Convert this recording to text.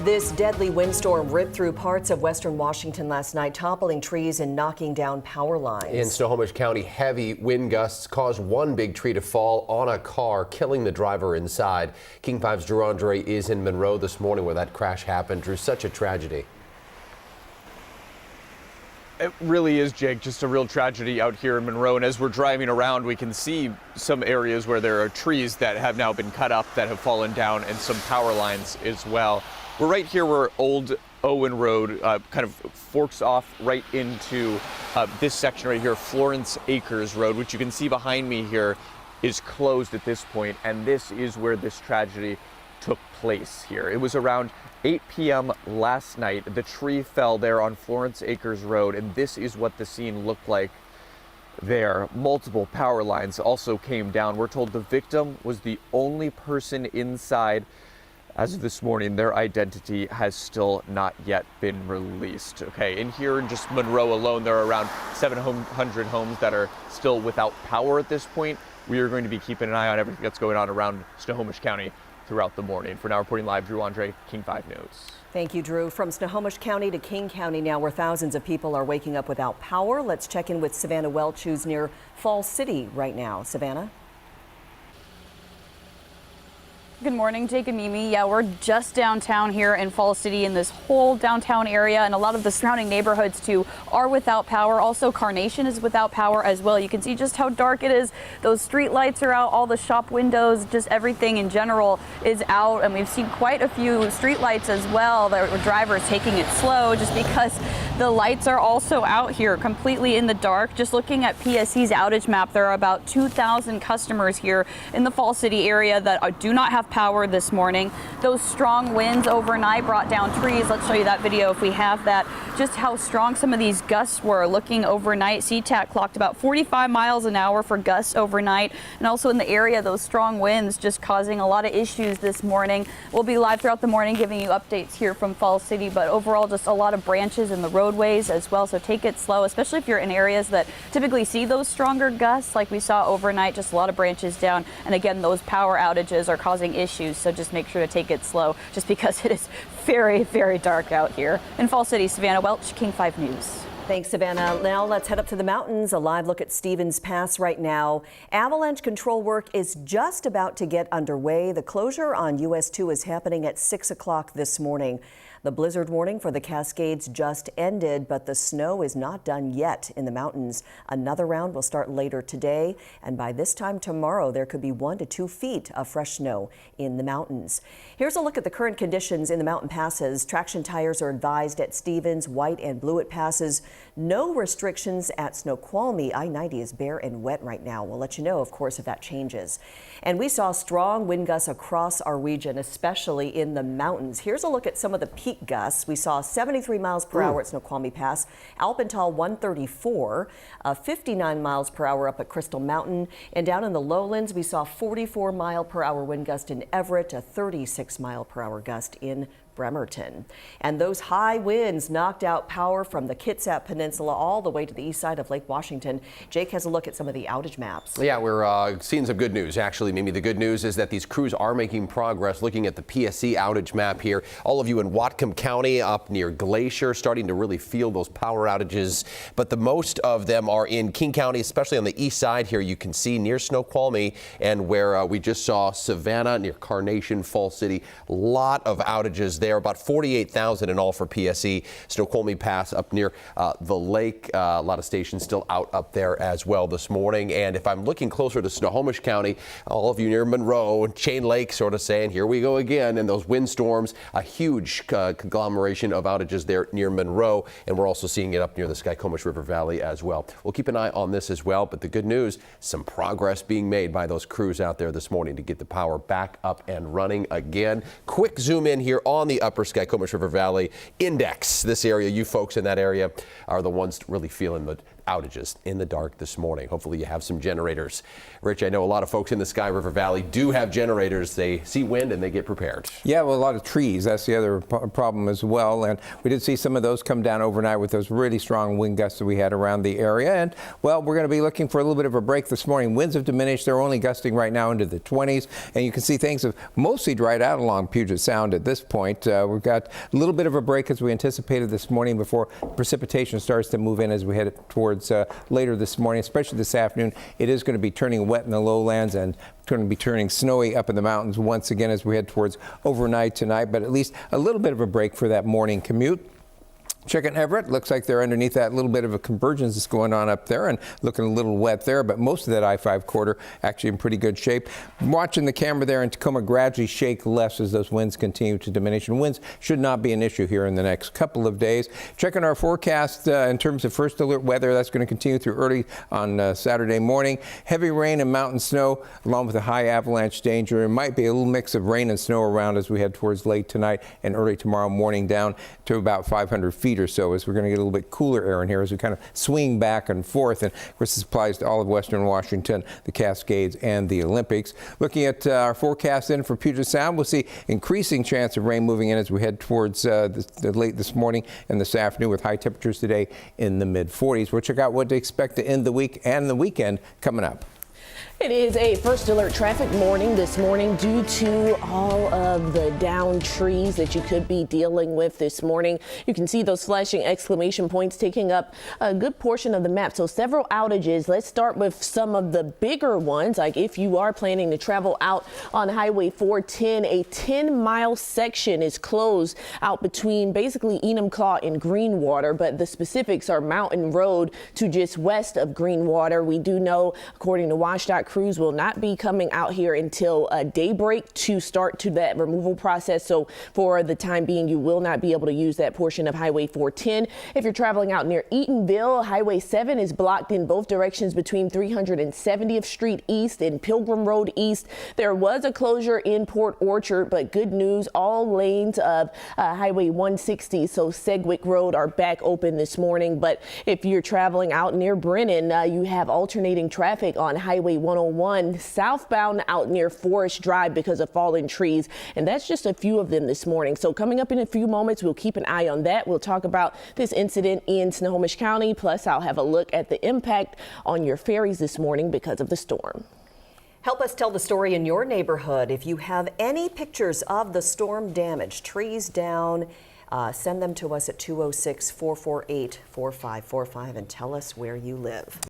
This deadly windstorm ripped through parts of western Washington last night, toppling trees and knocking down power lines. In Snohomish County, heavy wind gusts caused one big tree to fall on a car, killing the driver inside. King 5's Drew Andre is in Monroe this morning where that crash happened. Drew, such a tragedy. It really is, Jake, just a real tragedy out here in Monroe. And as we're driving around, we can see some areas where there are trees that have now been cut up that have fallen down, and some power lines as well. We're right here where Old Owen Road kind of forks off right into this section right here, Florence Acres Road, which you can see behind me here is closed at this point. And this is where this tragedy took place here. It was around 8 p.m. last night. The tree fell there on Florence Acres Road, and this is what the scene looked like there. Multiple power lines also came down. We're told the victim was the only person inside. As of this morning, their identity has still not yet been released. Okay, and here in just Monroe alone, there are around 700 homes that are still without power at this point. We are going to be keeping an eye on everything that's going on around Snohomish County throughout the morning. For now, reporting live, Drew Andre, King 5 News. Thank you, Drew. From Snohomish County to King County now, where thousands of people are waking up without power. Let's check in with Savannah Welch, who's near Falls City right now. Savannah? Good morning, Jake and Mimi. Yeah, we're just downtown here in Falls City, in this whole downtown area, and a lot of the surrounding neighborhoods too are without power. Also, Carnation is without power as well. You can see just how dark it is. Those street lights are out, all the shop windows, just everything in general is out, and we've seen quite a few street lights as well. There were drivers taking it slow just because the lights are also out here completely in the dark. Just looking at PSC's outage map, there are about 2,000 customers here in the Falls City area that do not have power this morning. Those strong winds overnight brought down trees. Let's show you that video if we have that. Just how strong some of these gusts were. Looking overnight, SeaTac clocked about 45 miles an hour for gusts overnight. And also in the area, those strong winds just causing a lot of issues this morning. We'll be live throughout the morning giving you updates here from Falls City, but overall just a lot of branches in the roadways as well. So take it slow, especially if you're in areas that typically see those stronger gusts like we saw overnight. Just a lot of branches down. And again, those power outages are causing issues. So just make sure to take it slow just because it is very, very dark out here. In Falls City, Savannah Welch, King 5 News. Thanks, Savannah. Now let's head up to the mountains. A live look at Stevens Pass right now. Avalanche control work is just about to get underway. The closure on US 2 is happening at 6 o'clock this morning. The blizzard warning for the Cascades just ended, but the snow is not done yet in the mountains. Another round will start later today, and by this time tomorrow, there could be 1 to 2 feet of fresh snow in the mountains. Here's a look at the current conditions in the mountain passes. Traction tires are advised at Stevens, White, and Blewett passes. No restrictions at Snoqualmie. I-90 is bare and wet right now. We'll let you know, of course, if that changes. And we saw strong wind gusts across our region, especially in the mountains. Here's a look at some of the peak gusts. We saw 73 miles per hour at Snoqualmie Pass, Alpental 134, 59 miles per hour up at Crystal Mountain, and down in the lowlands we saw 44 mile per hour wind gust in Everett, a 36 mile per hour gust in Bremerton. And those high winds knocked out power from the Kitsap Peninsula all the way to the east side of Lake Washington. Jake has a look at some of the outage maps. Yeah, we're seeing some good news, actually, Mimi. The good news is that these crews are making progress. Looking at the PSC outage map here, all of you in Whatcom County up near Glacier starting to really feel those power outages, but the most of them are in King County, especially on the east side here. You can see near Snoqualmie and where we just saw Savannah, near Carnation, Falls City. A lot of outages there. About 48,000 in all for PSE. Snoqualmie Pass up near the lake. A lot of stations still out up there as well this morning. And if I'm looking closer to Snohomish County, all of you near Monroe and Chain Lake sort of saying, here we go again. And those windstorms, a huge conglomeration of outages there near Monroe. And we're also seeing it up near the Skykomish River Valley as well. We'll keep an eye on this as well. But the good news, some progress being made by those crews out there this morning to get the power back up and running again. Quick zoom in here on the upper Skykomish River Valley index. This area, you folks in that area are the ones really feeling the outages in the dark this morning. Hopefully you have some generators. Rich, I know a lot of folks in the Sky River Valley do have generators. They see wind and they get prepared. Yeah, well, a lot of trees. That's the other problem as well. And we did see some of those come down overnight with those really strong wind gusts that we had around the area. And, well, we're going to be looking for a little bit of a break this morning. Winds have diminished. They're only gusting right now into the 20s. And you can see things have mostly dried out along Puget Sound at this point. We've got a little bit of a break as we anticipated this morning before precipitation starts to move in as we head towards later this morning, especially this afternoon. It is going to be turning wet in the lowlands and going to be turning snowy up in the mountains once again as we head towards overnight tonight, but at least a little bit of a break for that morning commute. Checking Everett, looks like they're underneath that little bit of a convergence that's going on up there and looking a little wet there, but most of that I-5 corridor actually in pretty good shape. Watching the camera there in Tacoma gradually shake less as those winds continue to diminish, and winds should not be an issue here in the next couple of days. Checking our forecast in terms of first alert weather, that's going to continue through early on Saturday morning. Heavy rain and mountain snow along with a high avalanche danger. It might be a little mix of rain and snow around as we head towards late tonight and early tomorrow morning down to about 500 feet or so as we're going to get a little bit cooler air in here as we kind of swing back and forth. And of course, this applies to all of Western Washington, the Cascades, and the Olympics. Looking at our forecast in for Puget Sound, we'll see increasing chance of rain moving in as we head towards late this morning and this afternoon with high temperatures today in the mid-40s. We'll check out what to expect to end the week and the weekend coming up. It is a first alert traffic morning this morning due to all of the downed trees that you could be dealing with this morning. You can see those flashing exclamation points taking up a good portion of the map. So several outages. Let's start with some of the bigger ones. Like if you are planning to travel out on Highway 410, a 10-mile section is closed out between basically Enumclaw and Greenwater, but the specifics are Mountain Road to just west of Greenwater. We do know, according to WashDOT, crews will not be coming out here until daybreak to start to that removal process. So for the time being, you will not be able to use that portion of Highway 410. If you're traveling out near Eatonville, Highway 7 is blocked in both directions between 370th Street East and Pilgrim Road East. There was a closure in Port Orchard, but good news, all lanes of Highway 160, so Sedgwick Road, are back open this morning. But if you're traveling out near Brennan, you have alternating traffic on Highway 101 southbound out near Forest Drive because of fallen trees. And that's just a few of them this morning. So coming up in a few moments, we'll keep an eye on that. We'll talk about this incident in Snohomish County. Plus, I'll have a look at the impact on your ferries this morning because of the storm. Help us tell the story in your neighborhood. If you have any pictures of the storm damage, trees down, send them to us at 206-448-4545 and tell us where you live.